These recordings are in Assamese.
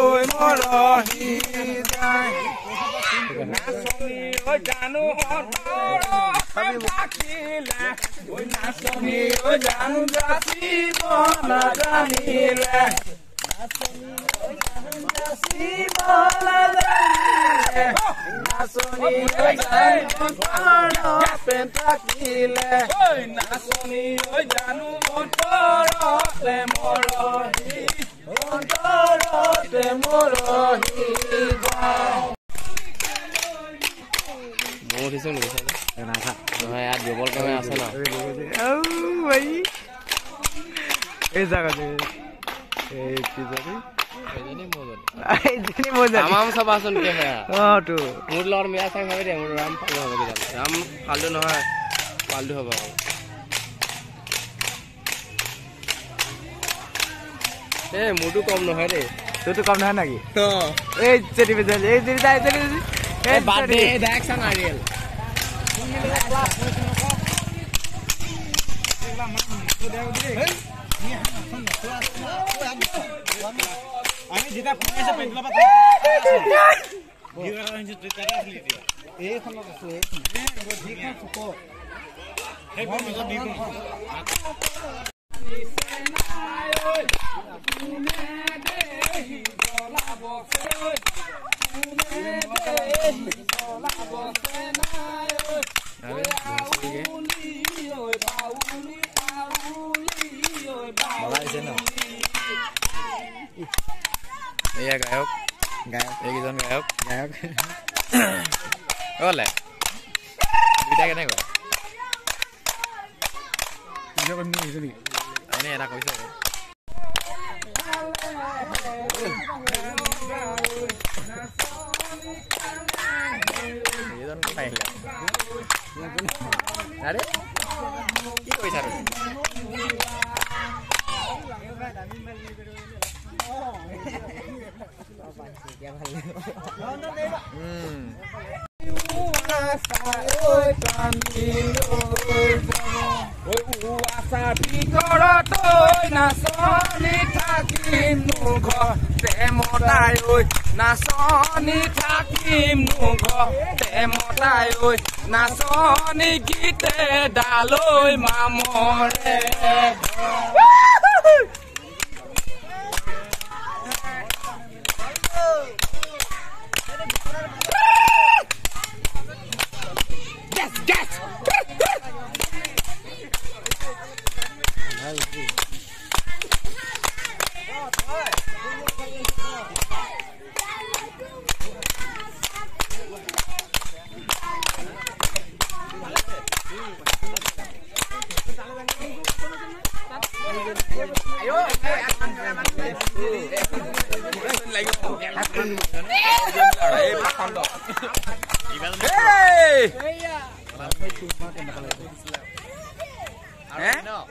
লৈ মৰহি যায় নাচনী ঐ জানো অন্তৰত থাকিলে ঐ নাচনী ঐ জানো যাচিব নাজানিলে নাচনী ঐ জানো যাচিব নাজানিলে নাচনী ঐ জানো অন্তৰত থাকিলে নাচনী ঐ জানো অন্তৰতে মৰহি অন্তৰতে মৰহি যায় বহুত দিছো নেকি নহয় ইয়াত ডবল কেমেৰা আছে ন এই জাগাতে এই কি জানি তামাম চাবাচোন কেমেৰা তো মোৰ লগত মিয়া চাই ভাবি দে মোৰ ৰাম ফালু হ'ব কিজানি ৰাম ফালু নহয় ফালু হ'ব এ মোৰটো কম নহয় দেই তোৰতো কম নহয় নেকি অঁ এই চেটি বেজাল এই চেটি যাই চেটি এই বাদ দে ডাইৰেকশ্যন আৰিয়েল আমি যেটা ফোনাইছে পেটলা পাতা বিগারা হইছে তেটা আসলি দিয়া এইখন আছে এইখন দিখন সুক এই কোন মজা দিখন এয়া গায়ক গায়ক এইকেইজন গায়ক গায়ক ওলে দুইটা কেনেকুৱা এনে এটা কৈছে এইজন কোথায় আহিলে আৰে কি কৈছা তুমি ভিতৰত নাচনি থাকিম ঘৰতে মতাই ঐ নাচনি থাকিম ঘৰতে মতাই ঐ নাচনি গীতে ডালৈ মামৰে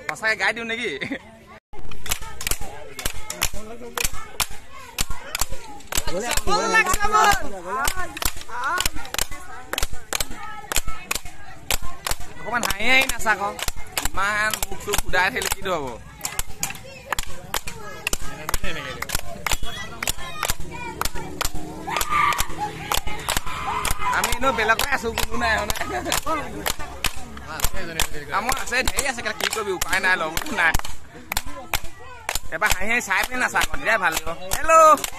সঁচাকে গাই দিওঁ নেকি অকমান হাঁহি হাঁহি নাচাক ইমান মুখ চুখ ফুদাই থাকিলে কিটো হব আমি এনেও বেলেগকৈ আছো কোনো নাই কামত আছে ধেৰ আছে কি কৰিবি উপায় নাই লগতো নাই এবাৰ হাঁহি হাঁহি চাই পিনে নাচাক তেতিয়াই ভাল লাগিব হেল্ল'